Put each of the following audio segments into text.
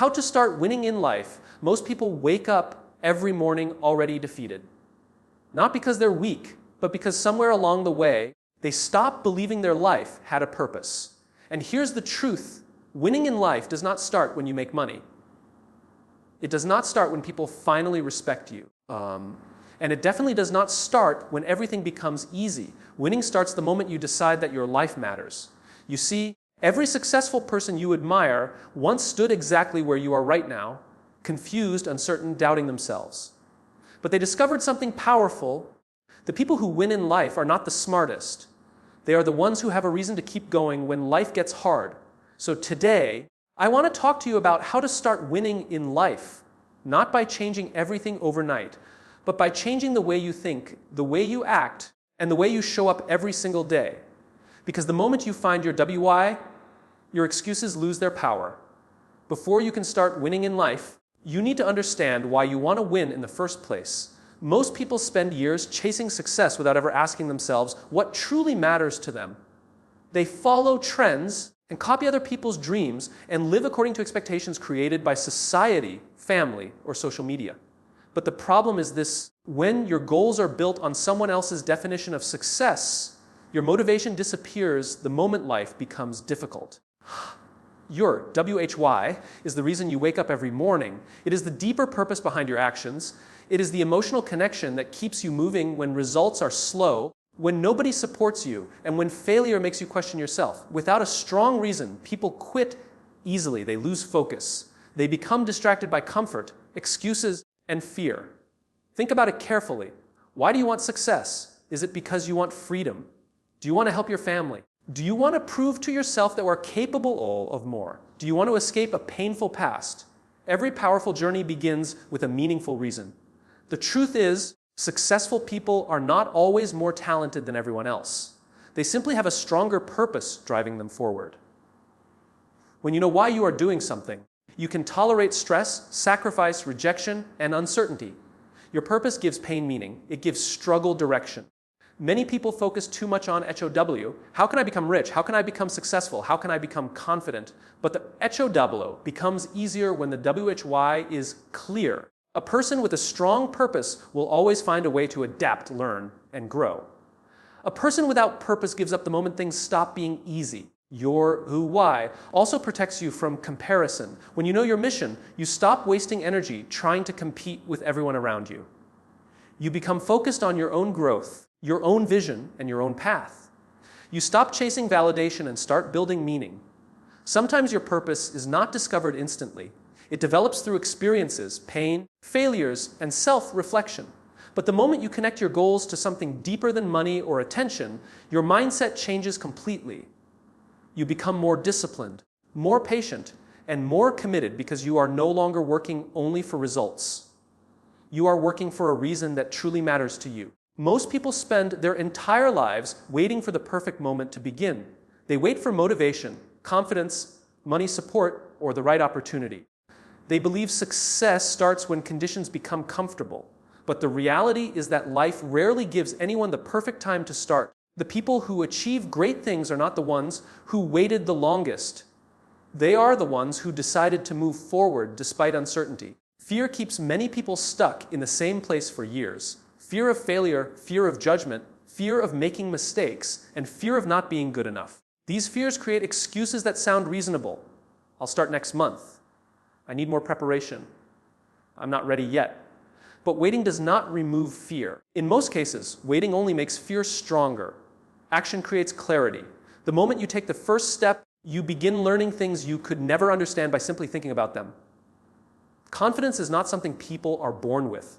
How to start winning in life. Most people wake up every morning already defeated. Not because they're weak, but because somewhere along the way, they stopped believing their life had a purpose. And here's the truth. Winning in life does not start when you make money. It does not start when people finally respect you. And it definitely does not start when everything becomes easy. Winning starts the moment you decide that your life matters. You see, every successful person you admire once stood exactly where you are right now, confused, uncertain, doubting themselves. But they discovered something powerful. The people who win in life are not the smartest. They are the ones who have a reason to keep going when life gets hard. So today, I want to talk to you about how to start winning in life, not by changing everything overnight, but by changing the way you think, the way you act, and the way you show up every single day. Because the moment you find your WI, your excuses lose their power. Before you can start winning in life, you need to understand why you want to win in the first place. Most people spend years chasing success without ever asking themselves what truly matters to them. They follow trends and copy other people's dreams and live according to expectations created by society, family, or social media. But the problem is this: when your goals are built on someone else's definition of success, your motivation disappears the moment life becomes difficult. Your WHY is the reason you wake up every morning. It is the deeper purpose behind your actions. It is the emotional connection that keeps you moving when results are slow, when nobody supports you, and when failure makes you question yourself. Without a strong reason, people quit easily. They lose focus. They become distracted by comfort, excuses, and fear. Think about it carefully. Why do you want success? Is it because you want freedom? Do you want to help your family? Do you want to prove to yourself that we're capable of more? Do you want to escape a painful past? Every powerful journey begins with a meaningful reason. The truth is, successful people are not always more talented than everyone else. They simply have a stronger purpose driving them forward. When you know why you are doing something, you can tolerate stress, sacrifice, rejection, and uncertainty. Your purpose gives pain meaning. It gives struggle direction. Many people focus too much on HOW. How can I become rich? How can I become successful? How can I become confident? But the HOW becomes easier when the WHY is clear. A person with a strong purpose will always find a way to adapt, learn, and grow. A person without purpose gives up the moment things stop being easy. Your who why also protects you from comparison. When you know your mission, you stop wasting energy trying to compete with everyone around you. You become focused on your own growth, your own vision, and your own path. You stop chasing validation and start building meaning. Sometimes your purpose is not discovered instantly. It develops through experiences, pain, failures, and self-reflection. But the moment you connect your goals to something deeper than money or attention, your mindset changes completely. You become more disciplined, more patient, and more committed because you are no longer working only for results. You are working for a reason that truly matters to you. Most people spend their entire lives waiting for the perfect moment to begin. They wait for motivation, confidence, money, support, or the right opportunity. They believe success starts when conditions become comfortable. But the reality is that life rarely gives anyone the perfect time to start. The people who achieve great things are not the ones who waited the longest. They are the ones who decided to move forward despite uncertainty. Fear keeps many people stuck in the same place for years. Fear of failure, fear of judgment, fear of making mistakes, and fear of not being good enough. These fears create excuses that sound reasonable. I'll start next month. I need more preparation. I'm not ready yet. But waiting does not remove fear. In most cases, waiting only makes fear stronger. Action creates clarity. The moment you take the first step, you begin learning things you could never understand by simply thinking about them. Confidence is not something people are born with.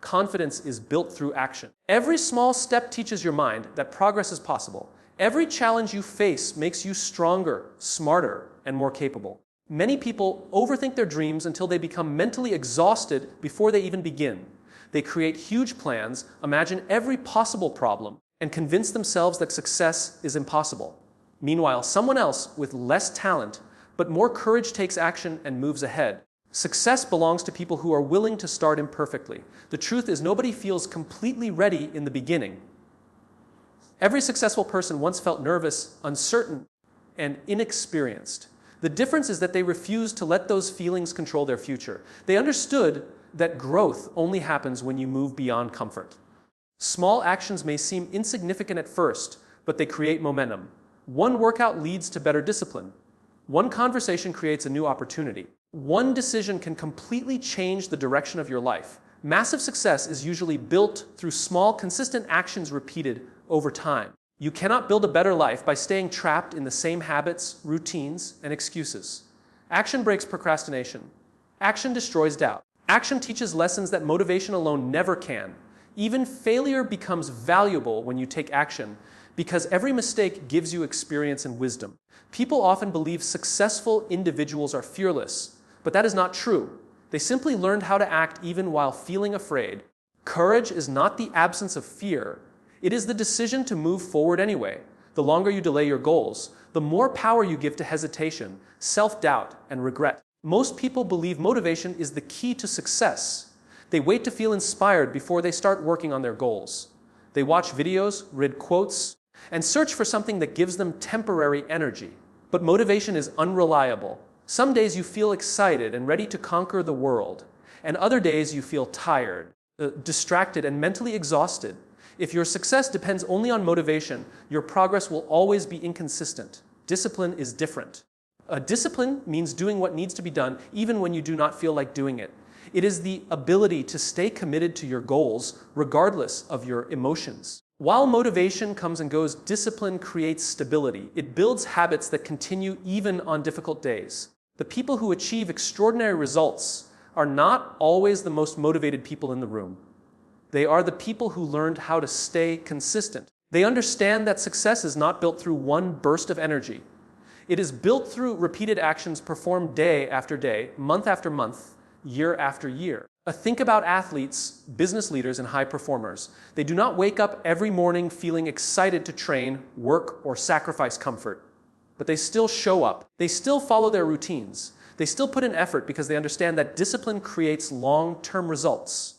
Confidence is built through action. Every small step teaches your mind that progress is possible. Every challenge you face makes you stronger, smarter, and more capable. Many people overthink their dreams until they become mentally exhausted before they even begin. They create huge plans, imagine every possible problem, and convince themselves that success is impossible. Meanwhile, someone else with less talent but more courage takes action and moves ahead. Success belongs to people who are willing to start imperfectly. The truth is, nobody feels completely ready in the beginning. Every successful person once felt nervous, uncertain, and inexperienced. The difference is that they refused to let those feelings control their future. They understood that growth only happens when you move beyond comfort. Small actions may seem insignificant at first, but they create momentum. One workout leads to better discipline. One conversation creates a new opportunity. One decision can completely change the direction of your life. Massive success is usually built through small, consistent actions repeated over time. You cannot build a better life by staying trapped in the same habits, routines, and excuses. Action breaks procrastination. Action destroys doubt. Action teaches lessons that motivation alone never can. Even failure becomes valuable when you take action because every mistake gives you experience and wisdom. People often believe successful individuals are fearless, but that is not true. They simply learned how to act even while feeling afraid. Courage is not the absence of fear. It is the decision to move forward anyway. The longer you delay your goals, the more power you give to hesitation, self-doubt, and regret. Most people believe motivation is the key to success. They wait to feel inspired before they start working on their goals. They watch videos, read quotes, and search for something that gives them temporary energy. But motivation is unreliable. Some days you feel excited and ready to conquer the world, and other days you feel tired, distracted, and mentally exhausted. If your success depends only on motivation, your progress will always be inconsistent. Discipline is different. Discipline means doing what needs to be done even when you do not feel like doing it. It is the ability to stay committed to your goals regardless of your emotions. While motivation comes and goes, discipline creates stability. It builds habits that continue even on difficult days. The people who achieve extraordinary results are not always the most motivated people in the room. They are the people who learned how to stay consistent. They understand that success is not built through one burst of energy. It is built through repeated actions performed day after day, month after month, year after year. Think about athletes, business leaders, and high performers. They do not wake up every morning feeling excited to train, work, or sacrifice comfort. But they still show up. They still follow their routines. They still put in effort because they understand that discipline creates long-term results.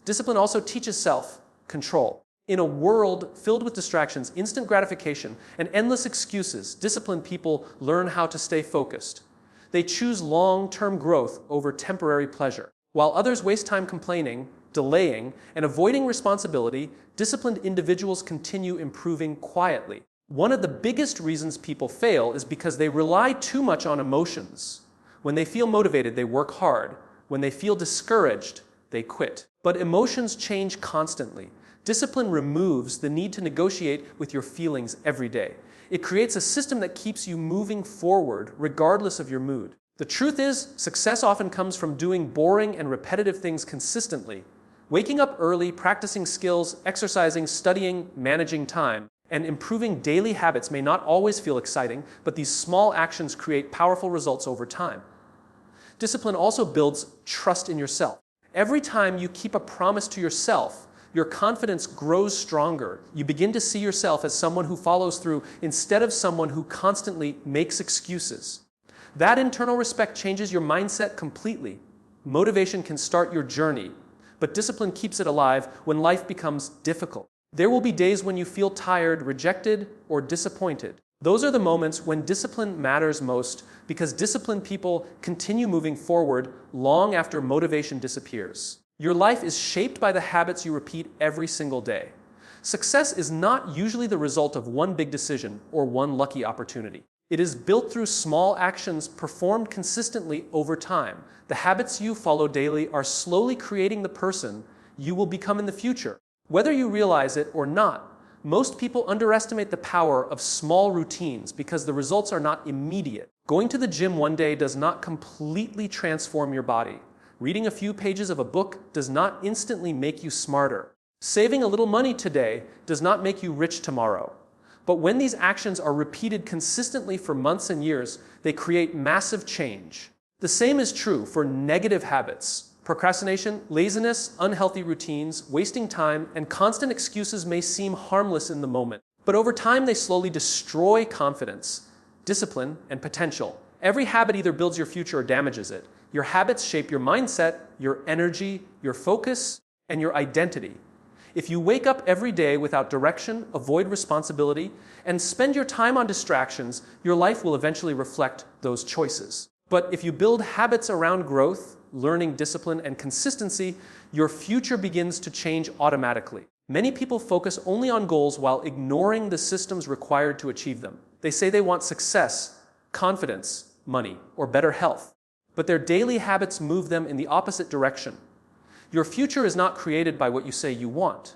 Discipline also teaches self-control. In a world filled with distractions, instant gratification, and endless excuses, disciplined people learn how to stay focused. They choose long-term growth over temporary pleasure. While others waste time complaining, delaying, and avoiding responsibility, disciplined individuals continue improving quietly. One of the biggest reasons people fail is because they rely too much on emotions. When they feel motivated, they work hard. When they feel discouraged, they quit. But emotions change constantly. Discipline removes the need to negotiate with your feelings every day. It creates a system that keeps you moving forward regardless of your mood. The truth is, success often comes from doing boring and repetitive things consistently. Waking up early, practicing skills, exercising, studying, managing time, and improving daily habits may not always feel exciting, but these small actions create powerful results over time. Discipline also builds trust in yourself. Every time you keep a promise to yourself, your confidence grows stronger. You begin to see yourself as someone who follows through instead of someone who constantly makes excuses. That internal respect changes your mindset completely. Motivation can start your journey, but discipline keeps it alive when life becomes difficult. There will be days when you feel tired, rejected, or disappointed. Those are the moments when discipline matters most because disciplined people continue moving forward long after motivation disappears. Your life is shaped by the habits you repeat every single day. Success is not usually the result of one big decision or one lucky opportunity. It is built through small actions performed consistently over time. The habits you follow daily are slowly creating the person you will become in the future. Whether you realize it or not, most people underestimate the power of small routines because the results are not immediate. Going to the gym one day does not completely transform your body. Reading a few pages of a book does not instantly make you smarter. Saving a little money today does not make you rich tomorrow. But when these actions are repeated consistently for months and years, they create massive change. The same is true for negative habits. Procrastination, laziness, unhealthy routines, wasting time, and constant excuses may seem harmless in the moment. But over time, they slowly destroy confidence, discipline, and potential. Every habit either builds your future or damages it. Your habits shape your mindset, your energy, your focus, and your identity. If you wake up every day without direction, avoid responsibility, and spend your time on distractions, your life will eventually reflect those choices. But if you build habits around growth, learning, discipline, and consistency, your future begins to change automatically. Many people focus only on goals while ignoring the systems required to achieve them. They say they want success, confidence, money, or better health, but their daily habits move them in the opposite direction. Your future is not created by what you say you want.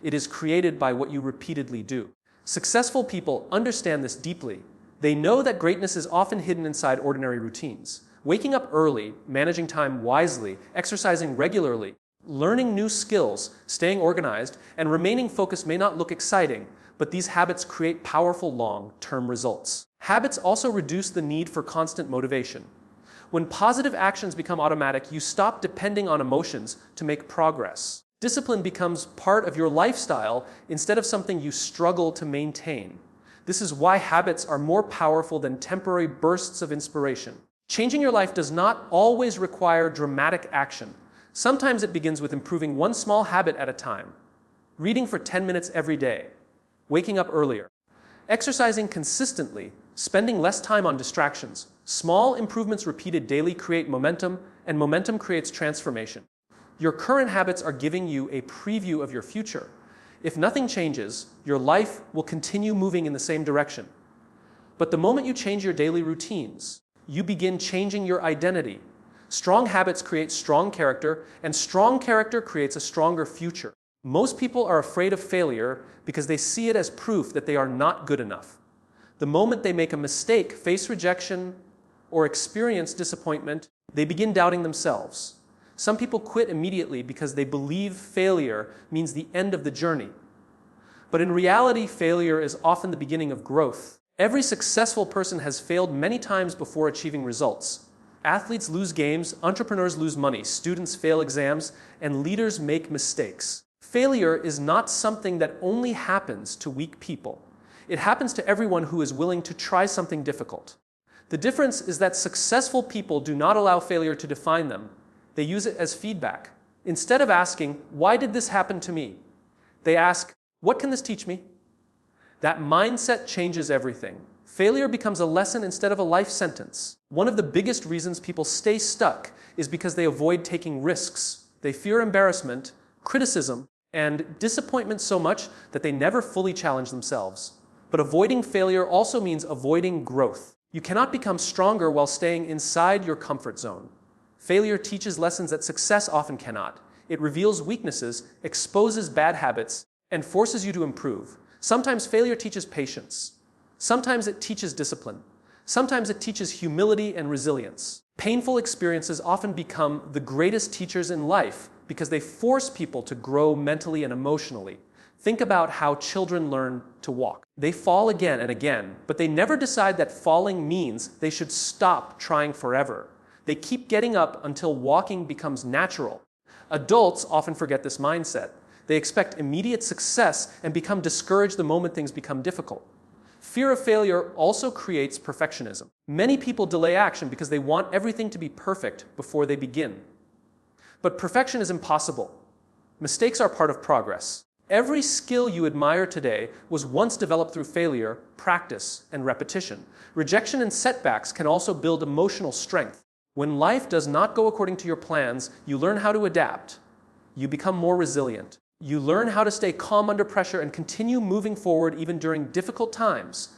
It is created by what you repeatedly do. Successful people understand this deeply. They know that greatness is often hidden inside ordinary routines. Waking up early, managing time wisely, exercising regularly, learning new skills, staying organized, and remaining focused may not look exciting, but these habits create powerful long-term results. Habits also reduce the need for constant motivation. When positive actions become automatic, you stop depending on emotions to make progress. Discipline becomes part of your lifestyle instead of something you struggle to maintain. This is why habits are more powerful than temporary bursts of inspiration. Changing your life does not always require dramatic action. Sometimes it begins with improving one small habit at a time. Reading for 10 minutes every day. Waking up earlier. Exercising consistently. Spending less time on distractions. Small improvements repeated daily create momentum, and momentum creates transformation. Your current habits are giving you a preview of your future. If nothing changes, your life will continue moving in the same direction. But the moment you change your daily routines, you begin changing your identity. Strong habits create strong character, and strong character creates a stronger future. Most people are afraid of failure because they see it as proof that they are not good enough. The moment they make a mistake, face rejection, or experience disappointment, they begin doubting themselves. Some people quit immediately because they believe failure means the end of the journey. But in reality, failure is often the beginning of growth. Every successful person has failed many times before achieving results. Athletes lose games, entrepreneurs lose money, students fail exams, and leaders make mistakes. Failure is not something that only happens to weak people. It happens to everyone who is willing to try something difficult. The difference is that successful people do not allow failure to define them. They use it as feedback. Instead of asking, "Why did this happen to me?" they ask, "What can this teach me?" That mindset changes everything. Failure becomes a lesson instead of a life sentence. One of the biggest reasons people stay stuck is because they avoid taking risks. They fear embarrassment, criticism, and disappointment so much that they never fully challenge themselves. But avoiding failure also means avoiding growth. You cannot become stronger while staying inside your comfort zone. Failure teaches lessons that success often cannot. It reveals weaknesses, exposes bad habits, and forces you to improve. Sometimes failure teaches patience. Sometimes it teaches discipline. Sometimes it teaches humility and resilience. Painful experiences often become the greatest teachers in life because they force people to grow mentally and emotionally. Think about how children learn to walk. They fall again and again, but they never decide that falling means they should stop trying forever. They keep getting up until walking becomes natural. Adults often forget this mindset. They expect immediate success and become discouraged the moment things become difficult. Fear of failure also creates perfectionism. Many people delay action because they want everything to be perfect before they begin. But perfection is impossible. Mistakes are part of progress. Every skill you admire today was once developed through failure, practice, and repetition. Rejection and setbacks can also build emotional strength. When life does not go according to your plans, you learn how to adapt. You become more resilient. You learn how to stay calm under pressure and continue moving forward even during difficult times.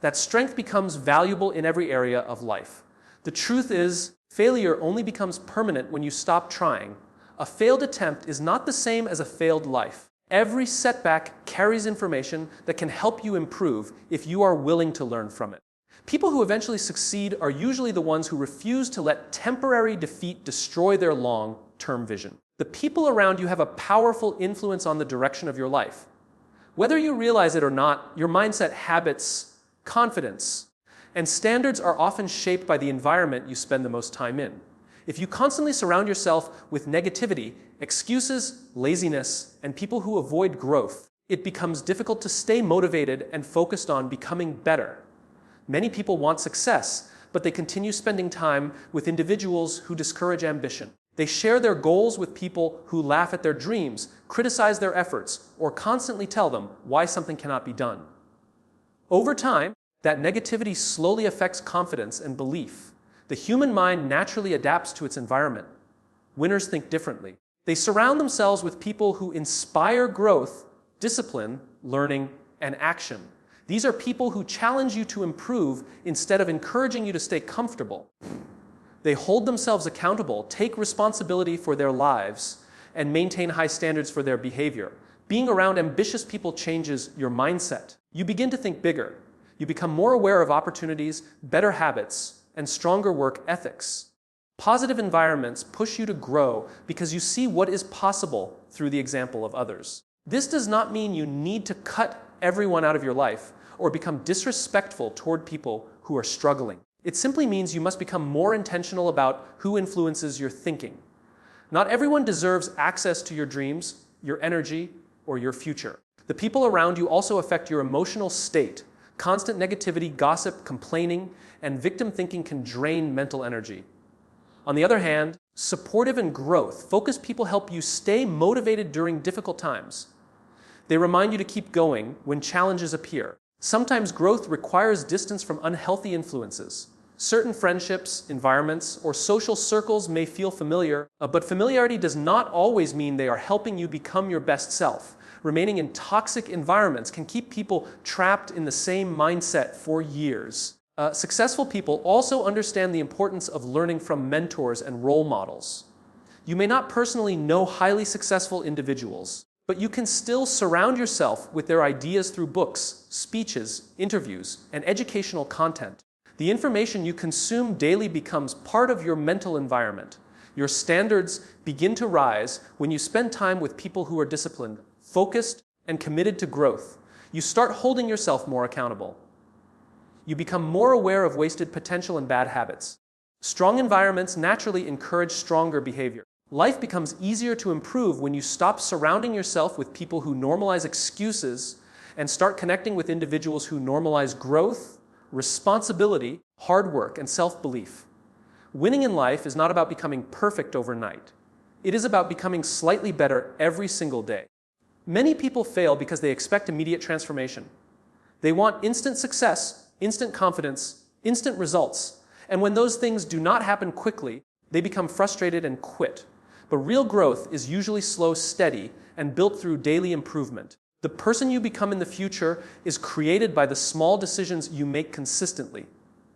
That strength becomes valuable in every area of life. The truth is, failure only becomes permanent when you stop trying. A failed attempt is not the same as a failed life. Every setback carries information that can help you improve if you are willing to learn from it. People who eventually succeed are usually the ones who refuse to let temporary defeat destroy their long-term vision. The people around you have a powerful influence on the direction of your life. Whether you realize it or not, your mindset, habits, confidence, and standards are often shaped by the environment you spend the most time in. If you constantly surround yourself with negativity, excuses, laziness, and people who avoid growth, it becomes difficult to stay motivated and focused on becoming better. Many people want success, but they continue spending time with individuals who discourage ambition. They share their goals with people who laugh at their dreams, criticize their efforts, or constantly tell them why something cannot be done. Over time, that negativity slowly affects confidence and belief. The human mind naturally adapts to its environment. Winners think differently. They surround themselves with people who inspire growth, discipline, learning, and action. These are people who challenge you to improve instead of encouraging you to stay comfortable. They hold themselves accountable, take responsibility for their lives, and maintain high standards for their behavior. Being around ambitious people changes your mindset. You begin to think bigger. You become more aware of opportunities, better habits, and stronger work ethics. Positive environments push you to grow because you see what is possible through the example of others. This does not mean you need to cut everyone out of your life or become disrespectful toward people who are struggling. It simply means you must become more intentional about who influences your thinking. Not everyone deserves access to your dreams, your energy, or your future. The people around you also affect your emotional state. Constant negativity, gossip, complaining, and victim thinking can drain mental energy. On the other hand, supportive and growth-focused people help you stay motivated during difficult times. They remind you to keep going when challenges appear. Sometimes growth requires distance from unhealthy influences. Certain friendships, environments, or social circles may feel familiar, but familiarity does not always mean they are helping you become your best self. Remaining in toxic environments can keep people trapped in the same mindset for years. Successful people also understand the importance of learning from mentors and role models. You may not personally know highly successful individuals, but you can still surround yourself with their ideas through books, speeches, interviews, and educational content. The information you consume daily becomes part of your mental environment. Your standards begin to rise when you spend time with people who are disciplined, focused, and committed to growth. You start holding yourself more accountable. You become more aware of wasted potential and bad habits. Strong environments naturally encourage stronger behavior. Life becomes easier to improve when you stop surrounding yourself with people who normalize excuses and start connecting with individuals who normalize growth, responsibility, hard work, and self-belief. Winning in life is not about becoming perfect overnight. It is about becoming slightly better every single day. Many people fail because they expect immediate transformation. They want instant success, instant confidence, instant results. And when those things do not happen quickly, they become frustrated and quit. But real growth is usually slow, steady, and built through daily improvement. The person you become in the future is created by the small decisions you make consistently.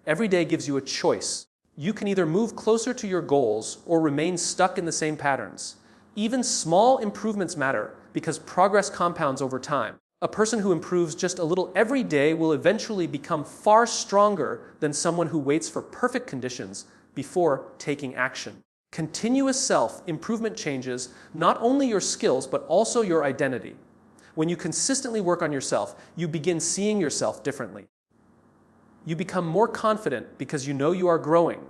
Every day gives you a choice. You can either move closer to your goals or remain stuck in the same patterns. Even small improvements matter because progress compounds over time. A person who improves just a little every day will eventually become far stronger than someone who waits for perfect conditions before taking action. Continuous self-improvement changes not only your skills but also your identity. When you consistently work on yourself, you begin seeing yourself differently. You become more confident because you know you are growing.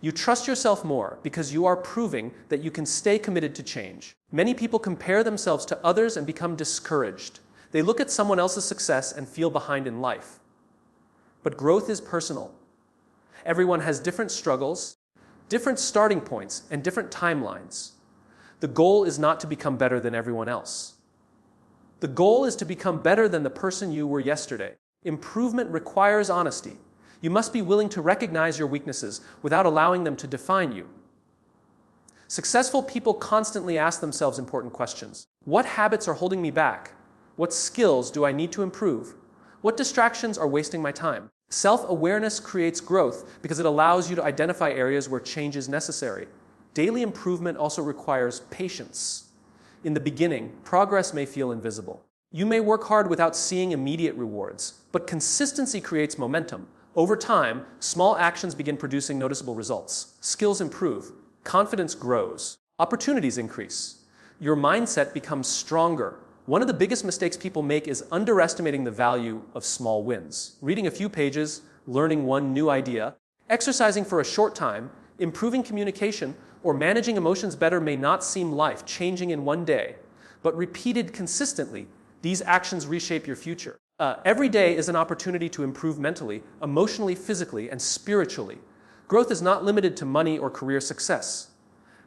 You trust yourself more because you are proving that you can stay committed to change. Many people compare themselves to others and become discouraged. They look at someone else's success and feel behind in life. But growth is personal. Everyone has different struggles, different starting points, and different timelines. The goal is not to become better than everyone else. The goal is to become better than the person you were yesterday. Improvement requires honesty. You must be willing to recognize your weaknesses without allowing them to define you. Successful people constantly ask themselves important questions. What habits are holding me back? What skills do I need to improve? What distractions are wasting my time? Self-awareness creates growth because it allows you to identify areas where change is necessary. Daily improvement also requires patience. In the beginning, progress may feel invisible. You may work hard without seeing immediate rewards, but consistency creates momentum. Over time, small actions begin producing noticeable results. Skills improve, confidence grows, opportunities increase. Your mindset becomes stronger. One of the biggest mistakes people make is underestimating the value of small wins. Reading a few pages, learning one new idea, exercising for a short time, improving communication, or managing emotions better may not seem life-changing in one day, but repeated consistently, these actions reshape your future. Every day is an opportunity to improve mentally, emotionally, physically, and spiritually. Growth is not limited to money or career success.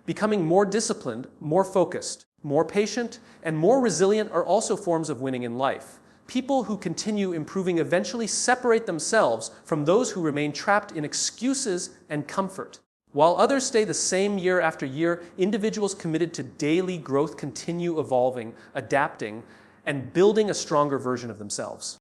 Becoming more disciplined, more focused, more patient, and more resilient are also forms of winning in life. People who continue improving eventually separate themselves from those who remain trapped in excuses and comfort. While others stay the same year after year, individuals committed to daily growth continue evolving, adapting, and building a stronger version of themselves.